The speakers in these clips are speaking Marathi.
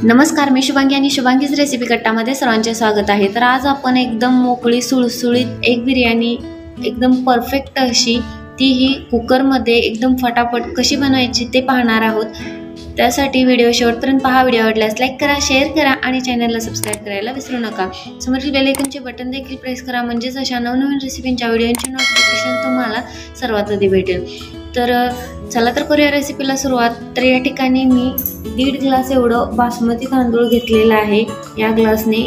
नमस्कार, मी शुभांगी आणि शुभांगीज रेसिपी कट्टामध्ये सर्वांचे स्वागत आहे। तर आज आपण एकदम मोकळी सुळसुळीत एक बिर्याणी एकदम परफेक्ट अशी तीही कुकरमध्ये एकदम फटाफट कशी बनवायची ते पाहणार आहोत। त्यासाठी व्हिडिओ शेवटपर्यंत पहा। व्हिडिओ आवडल्यास लाईक करा, शेअर करा आणि चॅनलला सबस्क्राइब करायला विसरू नका। समोरील बेल आयकॉनचे बटन देखील प्रेस करा, म्हणजेच अशा नवनवीन रेसिपींच्या व्हिडिओंची नोटिफिकेशन तुम्हाला सर्वात आधी भेटेल। तर चला तर करूया रेसिपीला सुरुवात। तर या ठिकाणी मी 1.5 ग्लास एवढं बासमती तांदूळ घेतलेला आहे। या ग्लासने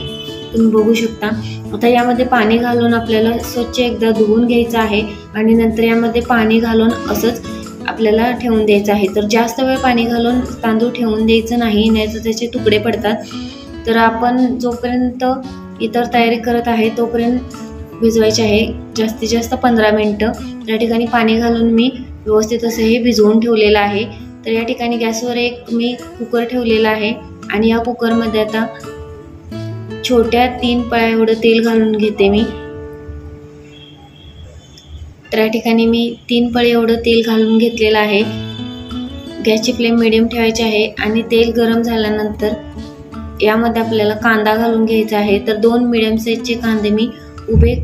तुम्ही बघू शकता। आता यामध्ये पाणी घालून आपल्याला स्वच्छ एकदा धुवून घ्यायचं आहे आणि नंतर यामध्ये पाणी घालून असंच आपल्याला ठेवून द्यायचं आहे। तर जास्त वेळ पाणी घालून तांदूळ ठेवून द्यायचं नाही, नाहीतर त्याचे तुकडे पडतात। तर आपण जोपर्यंत इतर तयारी करत आहे तोपर्यंत भिजवायचे आहे, जास्तीत जास्त 15 मिनिटं। या ठिकाणी पाणी घालून मी व्यवस्थित असं हे भिजवून ठेवलेलं आहे। तर या ठिकाणी गॅसवर एक मी कुकर ठेवलेला आहे आणि या कुकरमध्ये आता छोट्या 3 पळ्या एवढं तेल घालून घेते मी। तर या ठिकाणी मी 3 पळी एवढं तेल घालून घेतलेलं आहे। गॅसची फ्लेम मीडियम ठेवायची आहे आणि तेल गरम झाल्यानंतर यामध्ये आपल्याला कांदा घालून घ्यायचा आहे। तर 2 मीडियम साईजचे कांदे मी उभे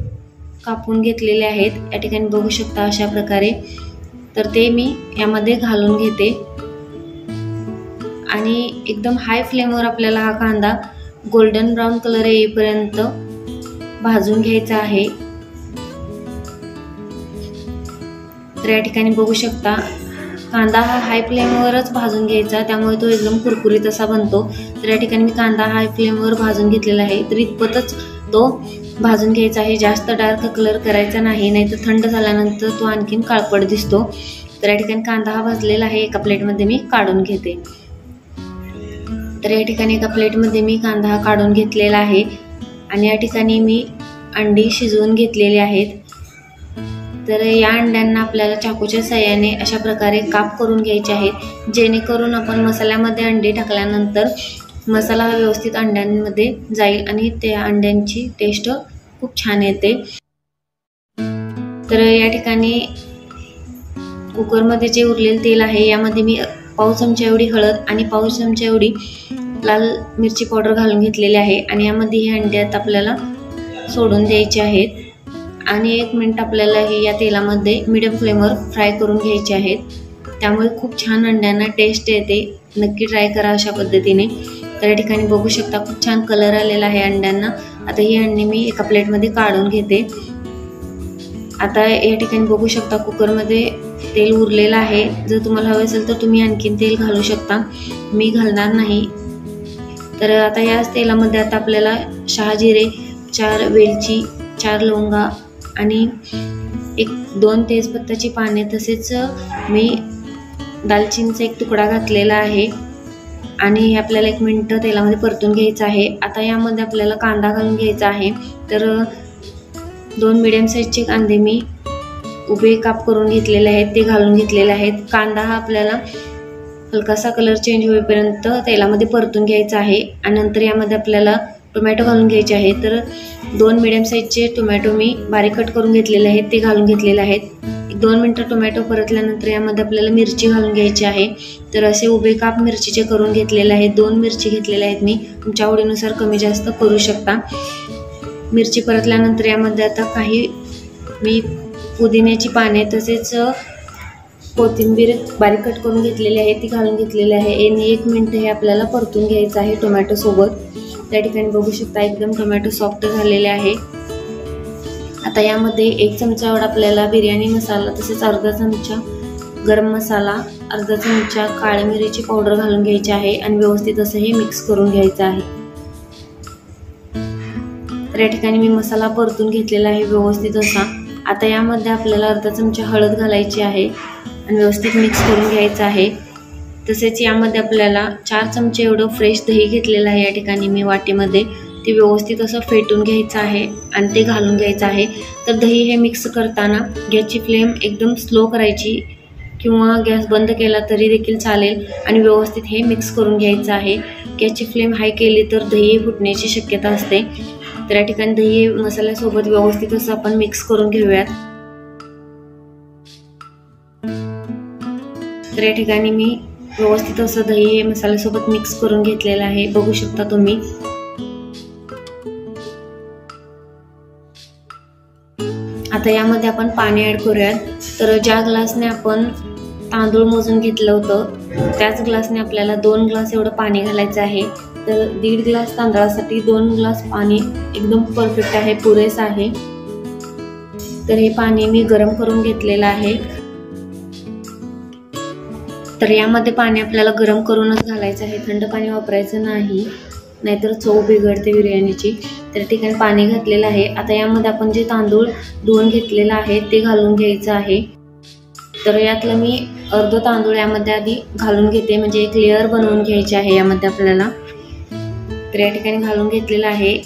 कापून घेतलेले आहेत। या ठिकाणी बघू शकता अशा प्रकारे। तर ते मी यामध्ये घालून घेते आणि एकदम हाय फ्लेमवर आपल्याला हा कांदा गोल्डन ब्राउन कलर येईपर्यंत भाजून घ्यायचा आहे। तर या ठिकाणी बघू शकता कांदा हा हाय फ्लेमवरच भाजून घ्यायचा, त्यामुळे तो एकदम कुरकुरीत असा बनतो। तर या ठिकाणी मी कांदा हाय फ्लेमवर भाजून घेतलेला आहे। तर इतपतच तो भाजून घ्यायचा आहे, जास्त डार्क कलर करायचा नाही, नाहीतर थंड झाल्यानंतर तो आणखीन काळपट दिसतो। तर या ठिकाणी कांदा हा भाजलेला आहे, एका प्लेटमध्ये मी काढून घेते। तर या ठिकाणी एका प्लेटमध्ये मी कांदा हा काढून घेतलेला आहे आणि या ठिकाणी मी अंडी शिजवून घेतलेली आहेत। तर या अंड्यांना आपल्याला चाकूच्या साहाय्याने अशा प्रकारे काप करून घ्यायचे आहेत, जेणेकरून आपण मसाल्यामध्ये अंडी टाकल्यानंतर मसाला व्यवस्थित अंड्यांमध्ये जाईल आणि त्या अंड्यांची टेस्ट खूप छान येते। तर या ठिकाणी कुकरमध्ये जे उरलेले तेल आहे यामध्ये मी पाव चमचा एवढी हळद आणि पाव चमचा एवढी लाल मिरची पावडर घालून घेतलेली आहे आणि यामध्ये हे अंडे आपल्याला सोडून द्यायचे आहेत आणि 1 मिनिट आपल्याला हे या तेलामध्ये मीडियम फ्लेमवर फ्राय करून घ्यायचे आहेत। त्यामुळे खूप छान अंड्यांना टेस्ट येते, नक्की ट्राय करा अशा पद्धतीने। तर या ठिकाणी बघू शकता खूप छान कलर आलेला आहे अंड्यांना। आता ही अंडी मी एका प्लेटमध्ये काढून घेते। आता या ठिकाणी बघू शकता कुकरमध्ये तेल उरलेलं आहे। जर तुम्हाला हवे असेल तर तुम्ही आणखीन तेल घालू शकता, मी घालणार नाही। तर आता याच तेलामध्ये आता आपल्याला शहाजिरे, 4 वेलची, 4 लवंगा आणि 1-2 तेजपत्ताची पाने, तसेच मी दालचिनीचा 1 तुकडा घातलेला आहे आणि हे आपल्याला 1 मिनिट तेलामध्ये परतून घ्यायचं आहे। आता यामध्ये आपल्याला कांदा घालून घ्यायचा आहे। तर 2 मीडियम साईजचे कांदे मी उभे काप करून घेतलेले आहेत, ते घालून घेतलेले आहेत। कांदा हा आपल्याला हलकासा कलर चेंज होईपर्यंत तेलामध्ये परतून घ्यायचा आहे आणि नंतर यामध्ये आपल्याला टोमॅटो घालून घ्यायचे आहेत। तर 2 मीडियम साईजचे टोमॅटो मी बारीक कट करून घेतलेले आहेत, ते घालून घेतलेले आहेत। 1-2 मिनिटं टोमॅटो परतल्यानंतर यामध्ये आपल्याला मिरची घालून घ्यायची आहे। तर असे उभे काप मिरचीचे करून घेतलेले आहेत। 2 मिरची घेतलेल्या आहेत मी, तुमच्या आवडीनुसार कमी जास्त करू शकता। मिरची परतल्यानंतर यामध्ये आता काही मी पुदिन्याची पाने तसेच कोथिंबीर बारीक कट करून घेतलेली आहे, ती घालून घेतलेली आहे आणि 1 मिनिट हे आपल्याला परतून घ्यायचं आहे टोमॅटो सोबत। त्या ठिकाणी बघू शकता एकदम टोमॅटो सॉफ्ट झालेले आहे। आता यामध्ये 1 चमचा एवढा आपल्याला बिर्याणी मसाला, तसेच अर्धा चमचा गरम मसाला, अर्धा चमचा काळी मिरीची पावडर घालून घ्यायची आहे आणि व्यवस्थित असं हे मिक्स करून घ्यायचं आहे। तर या ठिकाणी मी मसाला परतून घेतलेला आहे व्यवस्थित असा। आता यामध्ये आपल्याला अर्धा चमचा हळद घालायची आहे आणि व्यवस्थित मिक्स करून घ्यायचं आहे। तसेच यामध्ये आपल्याला 4 चमचे एवढं फ्रेश दही घेतलेलं आहे या ठिकाणी मी वाटीमध्ये, ते व्यवस्थित असं फेटून घ्यायचं आहे आणि ते घालून घ्यायचं आहे। तर दही हे मिक्स करताना गॅसची फ्लेम एकदम स्लो करायची किंवा गॅस बंद केला तरी देखील चालेल आणि व्यवस्थित हे मिक्स करून घ्यायचं आहे। गॅसची फ्लेम हाय केली तर दही फुटण्याची शक्यता असते। तर या ठिकाणी दही मसाल्यासोबत व्यवस्थित असं आपण मिक्स करून घेऊयात। तर या ठिकाणी मी व्यवस्थित असं दही हे मसाल्यासोबत मिक्स करून घेतलेलं आहे, बघू शकता तुम्ही। आता यामध्ये आपण पाणी ऍड करूयात। तर ज्या ग्लासने आपण तांदूळ मोजून घेतलं होतं त्याच ग्लासने आपल्याला 2 ग्लास एवढं पाणी घालायचं आहे। तर 1.5 ग्लास तांदळासाठी 2 ग्लास पाणी एकदम परफेक्ट आहे, पुरेसं आहे। तर हे पाणी मी गरम करून घेतलेलं आहे। तर यामध्ये पाणी आपल्याला गरम करूनच घालायचं आहे, थंड पाणी वापरायचं नाही, नाहीतर चव बिघडते बिर्याणीची। तर ठिकाणी पाणी घातलेलं आहे। आता यामध्ये आपण जे तांदूळ धुवून घेतलेलं आहे ते घालून घ्यायचं आहे। तर यातलं मी अर्ध तांदूळ यामध्ये आधी घालून घेते, म्हणजे एक लेअर बनवून घ्यायची आहे यामध्ये आपल्याला। तर या ठिकाणी घालून घेतलेलं आहे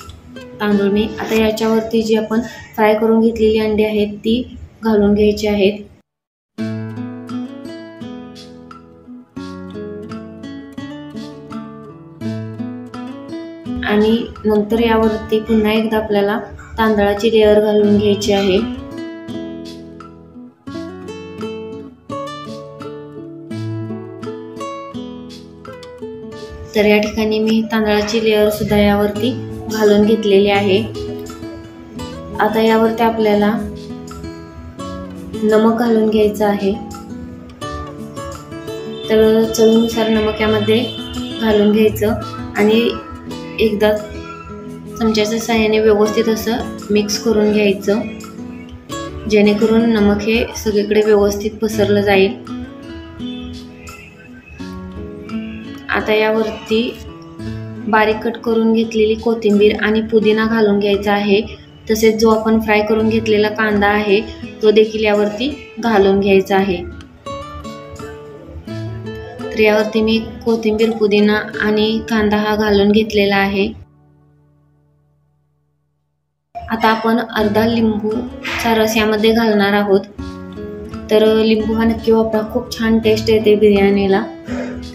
तांदूळ मी। आता याच्यावरती जी आपण फ्राय करून घेतलेली अंडी आहेत ती घालून घ्यायची आहेत। आणि नंतर यावरती पुन्हा एकदा आपल्याला तांदळाची लेअर घालून घ्यायची आहे। तर या ठिकाणी मी तांदळाची लेअर सुद्धा यावरती घालून घेतलेली आहे। आता यावरती आपल्याला नमक घालून घ्यायचं आहे। तर चवीनुसार नमक यामध्ये घालून घ्यायचं आणि एकदा चमच्याच्या साहाय्याने व्यवस्थित असं मिक्स करून घ्यायचं, जेणेकरून नमक हे सगळीकडे व्यवस्थित पसरलं जाईल। आता यावरती बारीक कट करून घेतलेली कोथिंबीर आणि पुदिना घालून घ्यायचा आहे। तसेच जो आपण फ्राय करून घेतलेला कांदा आहे तो देखील यावरती घालून घ्यायचा आहे। तर यावरती मी कोथिंबीर, पुदिना आणि कांदा हा घालून घेतलेला आहे। आता आपण अर्धा लिंबूचा रस यामध्ये घालणार आहोत। तर लिंबू हा नक्की वापरा, खूप छान टेस्ट येते बिर्याणीला।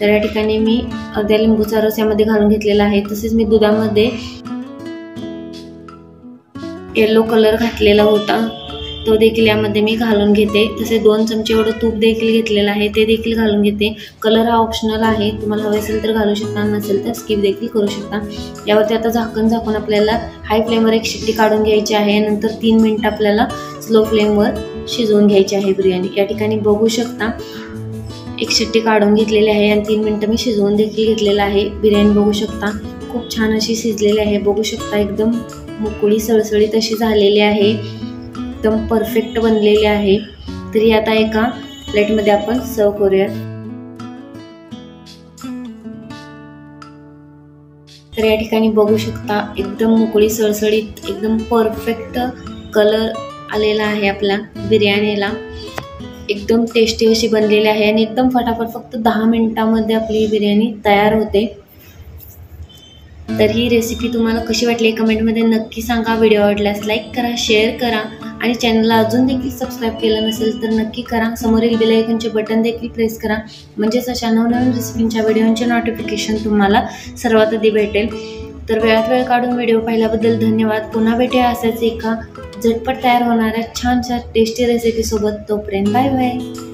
तर या ठिकाणी मी अर्ध्या लिंबूचा रस यामध्ये घालून घेतलेला आहे। तसेच मी दुधामध्ये येलो कलर घातलेला होता तो देखील यामध्ये मी घालून घेते। तसे 2 चमचे एवढं तूप देखील घेतलेलं आहे ते देखील घालून घेते। कलर हा ऑप्शनल आहे, तुम्हाला हवे असेल तर घालू शकता, नसेल तर स्किप देखील करू शकता। यावरती आता झाकण झाकून आपल्याला हाय फ्लेमवर एक शिट्टी काढून घ्यायची आहे। नंतर 3 मिनिट आपल्याला स्लो फ्लेमवर शिजवून घ्यायची आहे बिर्याणी। या ठिकाणी बघू शकता एक शिट्टी काढून घेतलेली आहे आणि 3 मिनिटं मी शिजवून देखील घेतलेलं आहे। बिर्याणी बघू शकता खूप छान अशी शिजलेली आहे, बघू शकता एकदम मोकळी सळसळीत अशी झालेली आहे, एकदम परफेक्ट बनलेली आहे। तरी आता एका प्लेटमध्ये आपण सर्व करूया। तर या ठिकाणी बघू शकता एकदम मोकळी सळसळीत एकदम परफेक्ट कलर आलेला आहे आपल्या बिर्याणीला। एकदम टेस्टी अशी बनलेली आहे आणि एकदम फटाफट फक्त 10 मिनिटांमध्ये आपली बिर्याणी तयार होते। तर ही रेसिपी तुम्हाला कशी वाटली कमेंटमध्ये नक्की सांगा। व्हिडिओ आवडल्यास लाईक करा, शेअर करा आणि चॅनलला अजून देखील सबस्क्राईब केलं नसेल तर नक्की करा। समोरील बेल आयकॉनचे बटन देखील प्रेस करा, म्हणजेच अशा नवनवीन रेसिपींच्या व्हिडिओंचे नोटिफिकेशन तुम्हाला सर्वात आधी भेटेल। तर वेळात वेळ काढून व्हिडिओ पाहिल्याबद्दल धन्यवाद। पुन्हा भेटूया असाच एका झटपट तयार होणाऱ्या छानशा टेस्टी रेसिपीसोबत। तोपर्यंत बाय बाय।